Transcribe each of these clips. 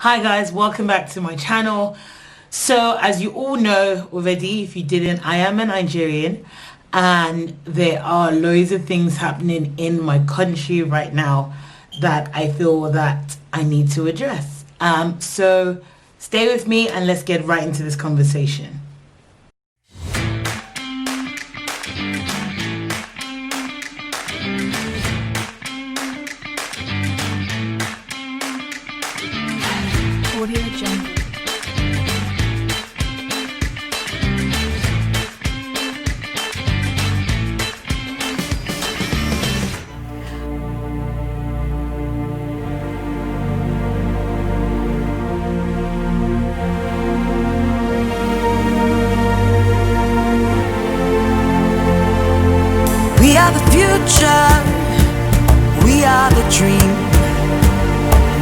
Hi guys, welcome back to my channel. So as you all know already, if you didn't, I am a Nigerian and there are loads of things happening in my country right now that I feel that I need to address. So stay with me and let's get right into this conversation. Audio Jungle. We are the future, we are the dream.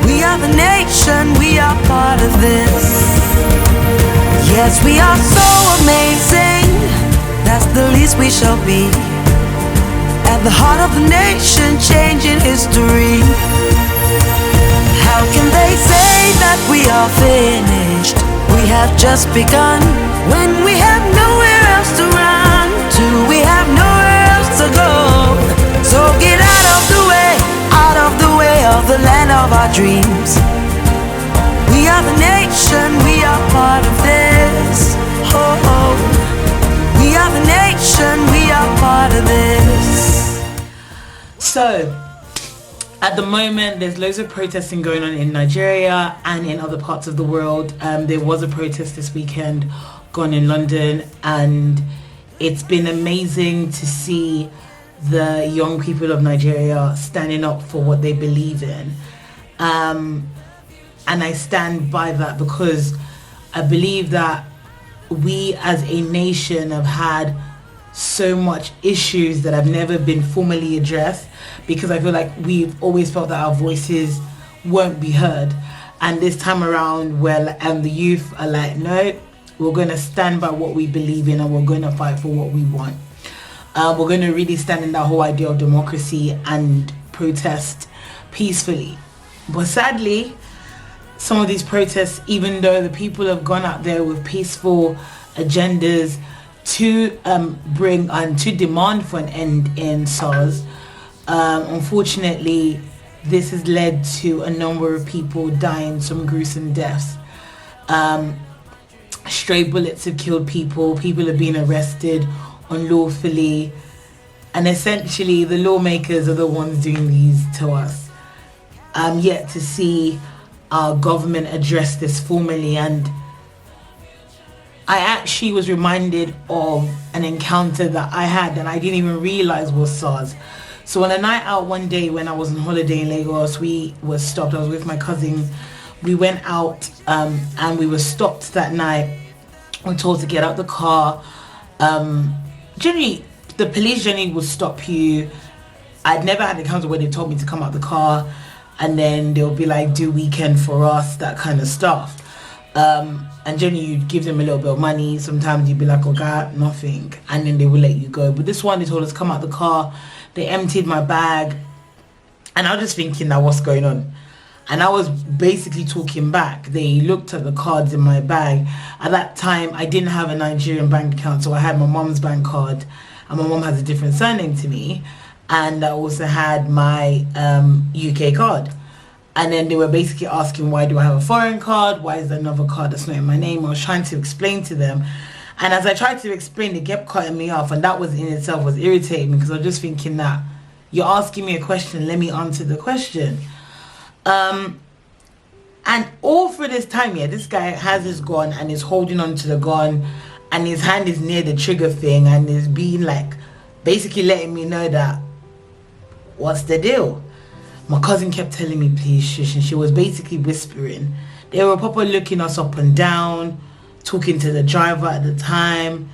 We are the nation, we are part of this. Yes, we are so amazing, that's the least we shall be. At the heart of the nation, changing history. How can they say that we are finished? We have just begun. When we have nowhere else to run to, we have nowhere else to go. So get out of the way of the land of our dreams. We are the nation, we are part of this. Oh, we are the nation, we are part of this. So at the moment there's loads of protesting going on in Nigeria and in other parts of the world. There was a protest this weekend gone in London, and it's been amazing to see the young people of Nigeria standing up for what they believe in. And I stand by that because I believe that we as a nation have had so much issues that have never been formally addressed, because I feel like we've always felt that our voices won't be heard. And this time around, the youth are like, no, we're going to stand by what we believe in and we're going to fight for what we want. We're going to really stand in that whole idea of democracy and protest peacefully. But sadly, some of these protests, even though the people have gone out there with peaceful agendas to bring and to demand for an end in Sars, unfortunately, this has led to a number of people dying some gruesome deaths. Stray bullets have killed people. People have been arrested unlawfully, and essentially the lawmakers are the ones doing these to us. I'm yet to see our government address this formally, and I actually was reminded of an encounter that I had that I didn't even realize was SARS. So on a night out one day when I was on holiday in Lagos, we were stopped. I was with my cousin. We went out and we were stopped that night. We were told to get out the car. Generally, the police generally will stop you. I'd never had an encounter where they told me to come out the car and then they'll be like, do weekend for us, that kind of stuff. And generally you'd give them a little bit of money. Sometimes you'd be like, oh God, nothing, and then they will let you go. But this one, they told us to come out the car. They emptied my bag and I was just thinking, now what's going on? And I was basically talking back. They looked at the cards in my bag. At that time, I didn't have a Nigerian bank account, so I had my mom's bank card, and my mom has a different surname to me. And I also had my UK card. And then they were basically asking, why do I have a foreign card? Why is there another card that's not in my name? I was trying to explain to them. And as I tried to explain, they kept cutting me off. And that was in itself was irritating me, because I was just thinking that you're asking me a question, let me answer the question. And all through this time, this guy has his gun and is holding on to the gun and his hand is near the trigger thing and is being like, basically letting me know that, what's the deal? My cousin kept telling me, please shush, and she was basically whispering. They were proper looking us up and down, talking to the driver at the time.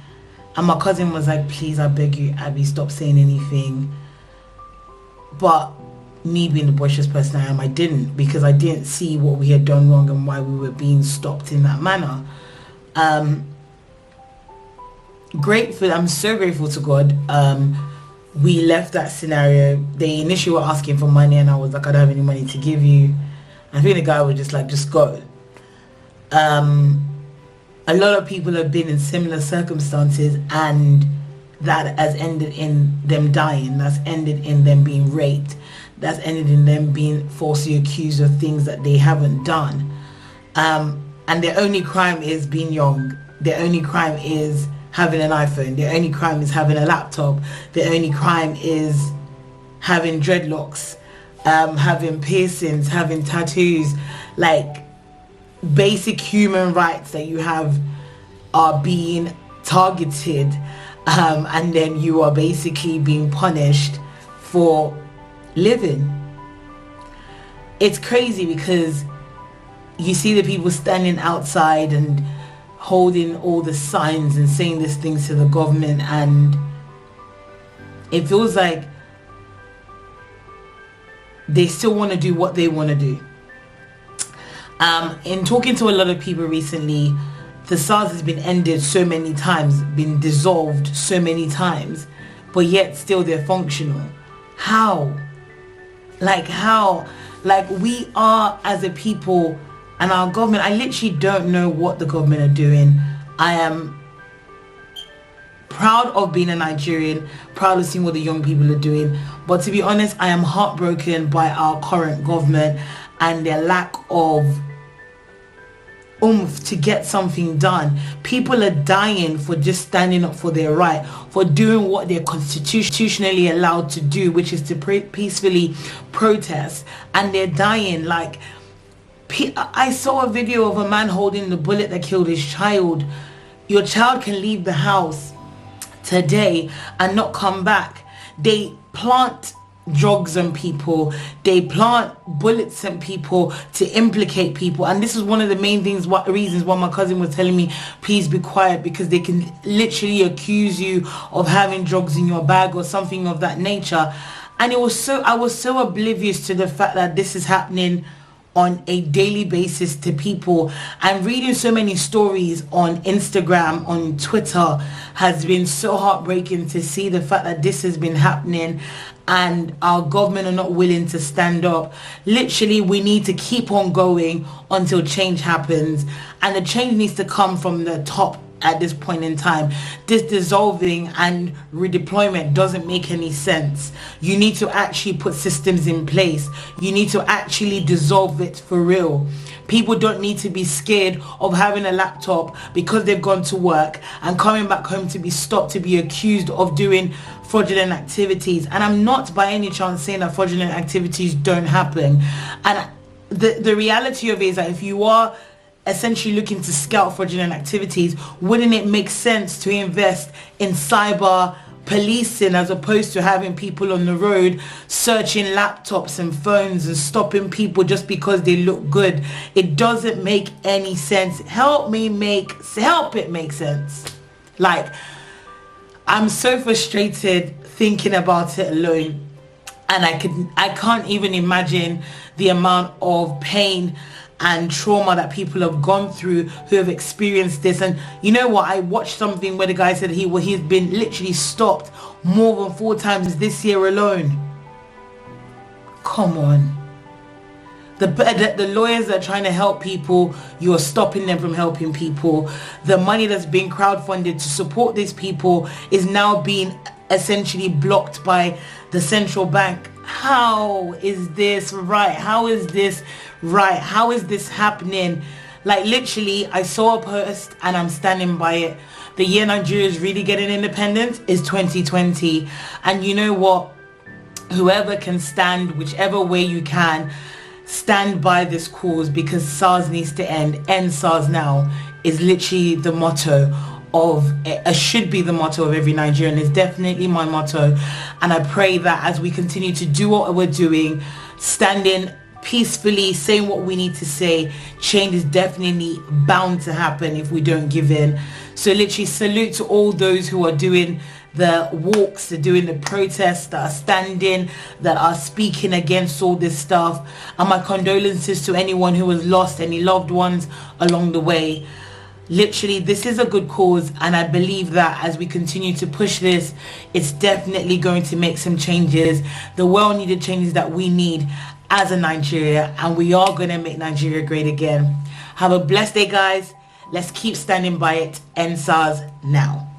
And my cousin was like, please, I beg you, Abby, stop saying anything. But me being the boisterous person I am, I didn't, because I didn't see what we had done wrong and why we were being stopped in that manner. Grateful, I'm so grateful to God. We left that scenario. They initially were asking for money and I was like, I don't have any money to give you. I think the guy was just like, just go. a lot of people have been in similar circumstances, and that has ended in them dying, that's ended in them being raped, that's ended in them being falsely accused of things that they haven't done. And their only crime is being young. Their only crime is having an iPhone. Their only crime is having a laptop. Their only crime is having dreadlocks, having piercings, having tattoos. Like, basic human rights that you have are being targeted, and then you are basically being punished for living. It's crazy because you see the people standing outside and holding all the signs and saying these things to the government, and it feels like they still want to do what they want to do. In talking to a lot of people recently, the Sars has been ended so many times, been dissolved so many times, but yet still they're functional. How? Like how? Like, we are, as a people, and our government, I literally don't know what the government are doing. I am proud of being a Nigerian, proud of seeing what the young people are doing, but to be honest, I am heartbroken by our current government and their lack of oomph to get something done. People are dying for just standing up for their right, for doing what they're constitutionally allowed to do, which is to peacefully protest, and they're dying. Like, I saw a video of a man holding the bullet that killed his child. Your child can leave the house today and not come back. They plant drugs on people, they plant bullets in people to implicate people, and this is one of the main reasons why my cousin was telling me, please be quiet, because they can literally accuse you of having drugs in your bag or something of that nature. And I was so oblivious to the fact that this is happening on a daily basis to people, and reading so many stories on Instagram, on Twitter, has been so heartbreaking to see the fact that this has been happening and our government are not willing to stand up. Literally, we need to keep on going until change happens, and the change needs to come from the top. At this point in time, this dissolving and redeployment doesn't make any sense. You need to actually put systems in place. You need to actually dissolve it for real. People don't need to be scared of having a laptop because they've gone to work and coming back home to be stopped, to be accused of doing fraudulent activities. And I'm not by any chance saying that fraudulent activities don't happen. And the reality of it is that if you are essentially looking to scout fraudulent activities, wouldn't it make sense to invest in cyber policing as opposed to having people on the road searching laptops and phones and stopping people just because they look good? It doesn't make any sense. Help it make sense. Like, I'm so frustrated thinking about it alone, and I can't even imagine the amount of pain and trauma that people have gone through who have experienced this. And you know what, I watched something where the guy said he's been literally stopped more than 4 times this year alone. Come on. The lawyers that are trying to help people, you're stopping them from helping people. The money that's being crowdfunded to support these people is now being essentially blocked by the central bank. How is this right? How is this right? How is this happening? Like, literally, I saw a post and I'm standing by it. The year Nigeria is really getting independence is 2020. And you know what? Whoever can stand, whichever way you can, stand by this cause, because SARS needs to end. End SARS now is literally the motto of, should be the motto of every Nigerian. It's definitely my motto, and I pray that as we continue to do what we're doing, standing peacefully, saying what we need to say, change is definitely bound to happen if we don't give in. So literally, salute to all those who are doing the walks, they're doing the protests, that are standing, that are speaking against all this stuff, and my condolences to anyone who has lost any loved ones along the way. Literally, this is a good cause, and I believe that as we continue to push this, it's definitely going to make some changes. The world needed changes that we need, as a Nigeria, and we are going to make Nigeria great again. Have a blessed day, guys. Let's keep standing by it. End SARS now.